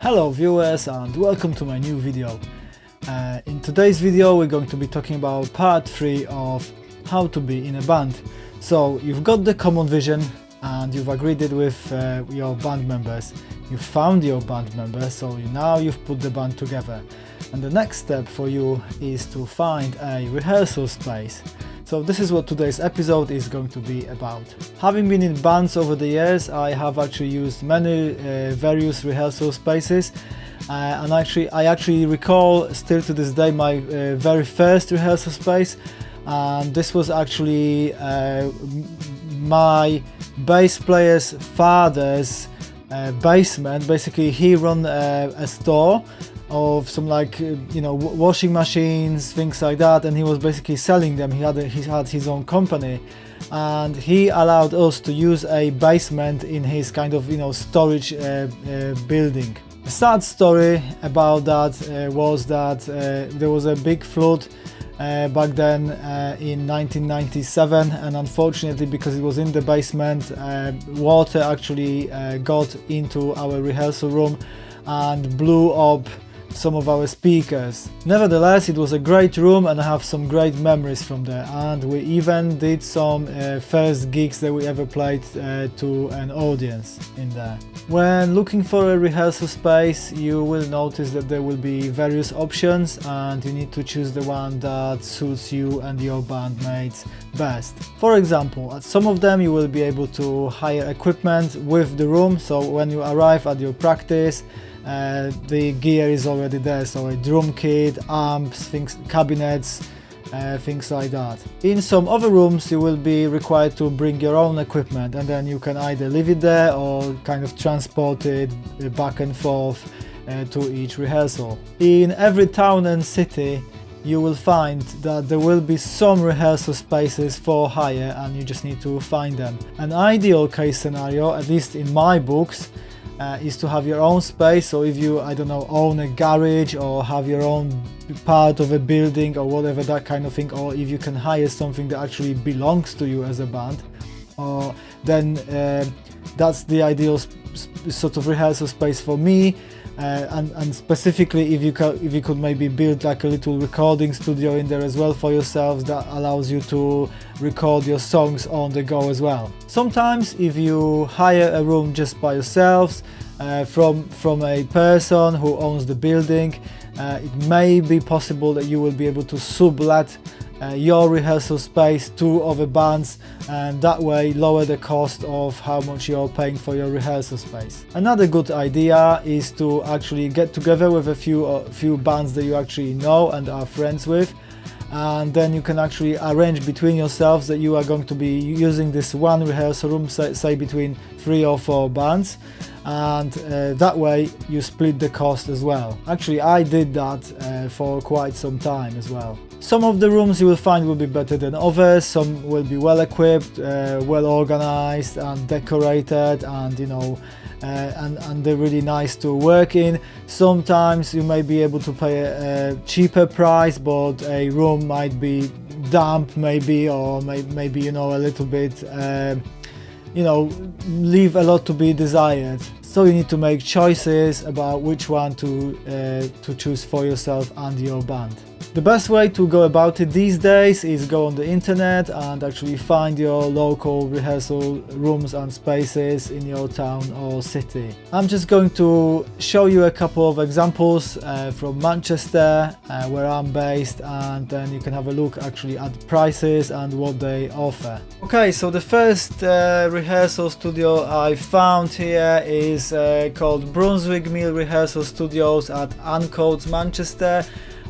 Hello viewers and welcome to my new video. In today's video we're going to be talking about part 3 of how to be in a band. So you've got the common vision and you've agreed it with your band members. You've found your band members, so now you've put the band together. And the next step for you is to find a rehearsal space. So this is what today's episode is going to be about. Having been in bands over the years, I have actually used many various rehearsal spaces, and I actually recall still to this day my very first rehearsal space, and this was actually my bass player's father's basement. Basically, he ran a store of some washing machines, things like that, and he was basically selling them. He had his own company, and he allowed us to use a basement in his kind of storage building. The sad story about that was that there was a big flood back then in 1997, and unfortunately, because it was in the basement, water actually got into our rehearsal room and blew up some of our speakers. Nevertheless, it was a great room and I have some great memories from there, and we even did some first gigs that we ever played to an audience in there. When looking for a rehearsal space, you will notice that there will be various options and you need to choose the one that suits you and your bandmates best. For example, at some of them you will be able to hire equipment with the room, so when you arrive at your practice, the gear is already there, so a drum kit, amps, cabinets, things like that. In some other rooms you will be required to bring your own equipment, and then you can either leave it there or kind of transport it back and forth to each rehearsal. In every town and city you will find that there will be some rehearsal spaces for hire, and you just need to find them. An ideal case scenario, at least in my books, is to have your own space. So if you, I don't know, own a garage or have your own part of a building or whatever, that kind of thing, or if you can hire something that actually belongs to you as a band, then that's the ideal sort of rehearsal space for me. And specifically if you could maybe build like a little recording studio in there as well for yourselves, that allows you to record your songs on the go as well. Sometimes if you hire a room just by yourselves from a person who owns the building, it may be possible that you will be able to sublet your rehearsal space to other bands, and that way lower the cost of how much you're paying for your rehearsal space. Another good idea is to actually get together with a few bands that you actually know and are friends with, and then you can actually arrange between yourselves that you are going to be using this one rehearsal room, say between 3 or 4 bands, and that way you split the cost as well. Actually, I did that for quite some time as well. Some of the rooms you will find will be better than others. Some will be well equipped, well organized and decorated, and and they're really nice to work in. Sometimes you may be able to pay a cheaper price, but a room might be damp maybe, or maybe a little bit leave a lot to be desired. So you need to make choices about which one to choose for yourself and your band. The best way to go about it these days is go on the internet and actually find your local rehearsal rooms and spaces in your town or city. I'm just going to show you a couple of examples from Manchester, where I'm based, and then you can have a look actually at prices and what they offer. Okay, so the first rehearsal studio I found here is called Brunswick Mill Rehearsal Studios at Ancoats, Manchester.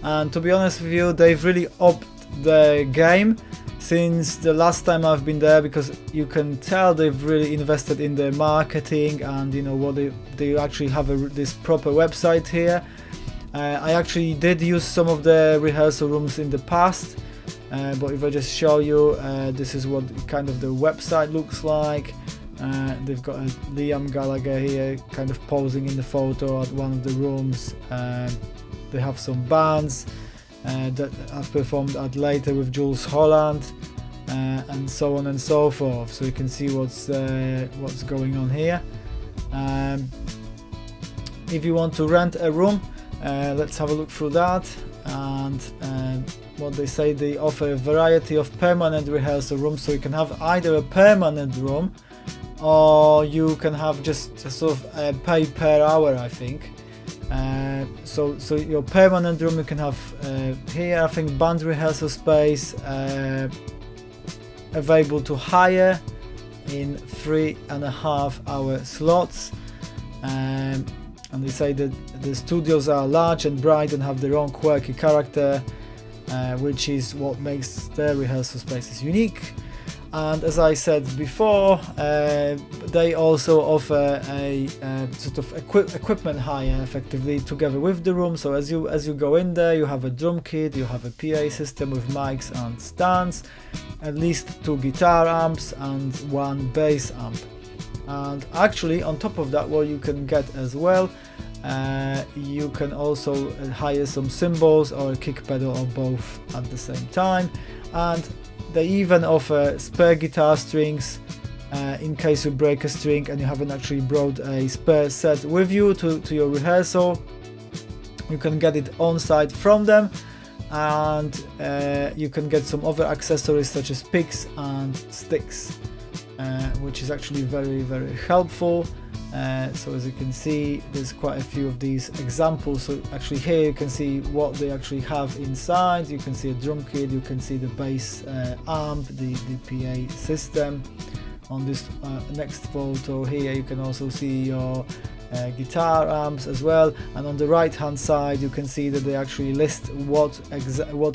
And to be honest with you, they've really upped the game since the last time I've been there, because you can tell they've really invested in their marketing, and what they actually have this proper website here. I actually did use some of the rehearsal rooms in the past, but if I just show you, this is what kind of the website looks like. They've got Liam Gallagher here kind of posing in the photo at one of the rooms. They have some bands that have performed at later with Jules Holland, and so on and so forth. So you can see what's going on here. if you want to rent a room, let's have a look through that. And what they say, they offer a variety of permanent rehearsal rooms, so you can have either a permanent room or you can have just a sort of pay per hour, I think. So your permanent room you can have here, I think, band rehearsal space available to hire in 3.5 hour slots. And they say that the studios are large and bright and have their own quirky character, which is what makes their rehearsal spaces unique. And as I said before, they also offer a sort of equipment hire effectively together with the room. So as you go in there, you have a drum kit, you have a PA system with mics and stands, at least 2 guitar amps and 1 bass amp. And actually on top of that, what you can get as well, you can also hire some cymbals or a kick pedal or both at the same time. And they even offer spare guitar strings in case you break a string and you haven't actually brought a spare set with you to your rehearsal. You can get it on site from them, and you can get some other accessories such as picks and sticks, which is actually very, very helpful. So as you can see, there's quite a few of these examples. So actually here you can see what they actually have inside. You can see a drum kit, you can see the bass amp, the PA system. On this next photo here you can also see your guitar amps as well, and on the right hand side you can see that they actually list what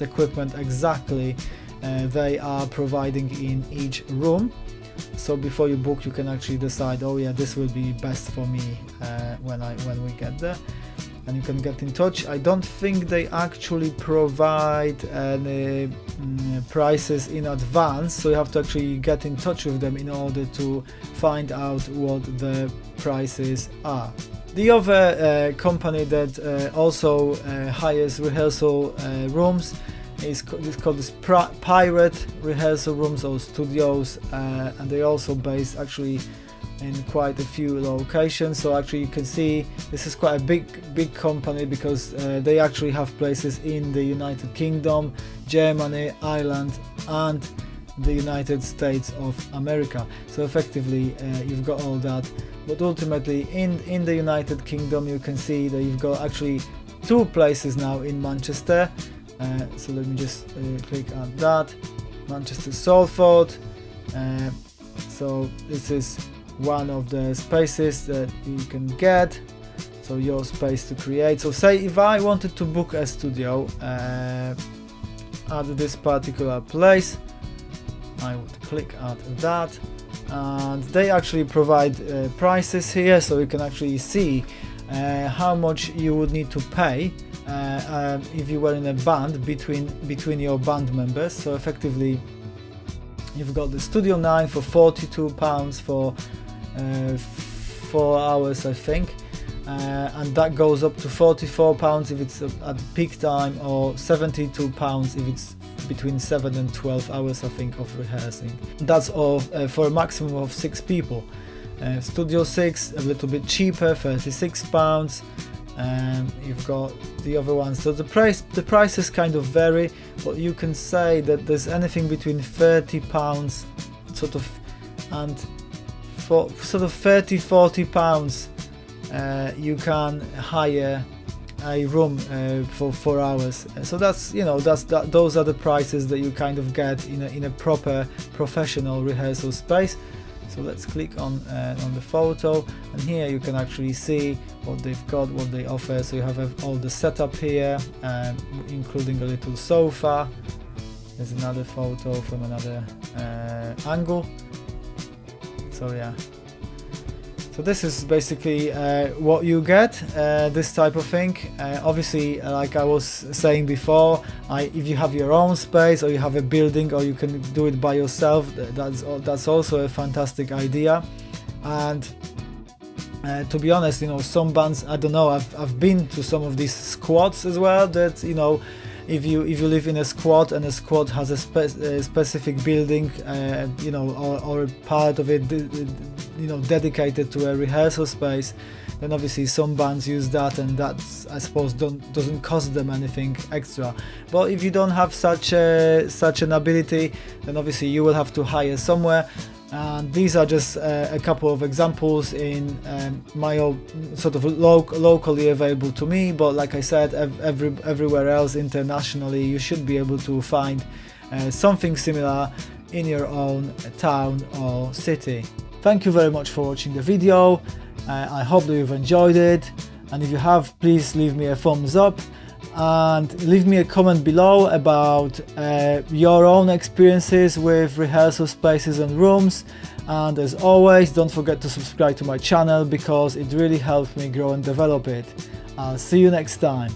equipment exactly they are providing in each room. So before you book, you can actually decide, oh yeah, this will be best for me when we get there, and you can get in touch. I don't think they actually provide any prices in advance, so you have to actually get in touch with them in order to find out what the prices are. The other company that also hires rehearsal rooms is called this Pirate Rehearsal Rooms or Studios, and they're also based actually in quite a few locations. So actually you can see this is quite a big company, because they actually have places in the United Kingdom, Germany, Ireland and the United States of America. So effectively you've got all that, but ultimately in the United Kingdom you can see that you've got actually 2 places now in Manchester. So let me just click on that, Manchester Salford. So this is one of the spaces that you can get, so your space to create. So say if I wanted to book a studio at this particular place, I would click at that, and they actually provide prices here, so you can actually see how much you would need to pay if you were in a band between your band members. So effectively you've got the Studio 9 for £42 for 4 hours, I think, and that goes up to £44 if it's at peak time, or £72 if it's between 7 and 12 hours, I think, of rehearsing. That's all for a maximum of 6 people. Studio 6 a little bit cheaper, £36. You've got the other ones, so the prices kind of vary, but you can say that there's anything between £30 sort of, and for sort of £30–40 you can hire a room for 4 hours. So that's, you know, those are the prices that you kind of get in a proper professional rehearsal space. So let's click on the photo, and here you can actually see what they've got, what they offer. So you have all the setup here, including a little sofa. There's another photo from another angle. So yeah, so this is basically what you get, this type of thing. Obviously, like I was saying before, if you have your own space, or you have a building, or you can do it by yourself, that's also a fantastic idea. And to be honest, you know, some bands, I don't know, I've been to some of these squats as well, that, you know, if you live in a squat and a squat has a specific building, you know, or part of it dedicated to a rehearsal space, then obviously some bands use that, and that's, I suppose, doesn't cost them anything extra. But if you don't have such an ability, then obviously you will have to hire somewhere. And these are just a couple of examples in my own sort of locally available to me, but like I said, everywhere else internationally you should be able to find something similar in your own town or city. Thank you very much for watching the video. I hope that you've enjoyed it, and if you have, please leave me a thumbs up and leave me a comment below about your own experiences with rehearsal spaces and rooms. And as always, don't forget to subscribe to my channel because it really helps me grow and develop it. I'll see you next time.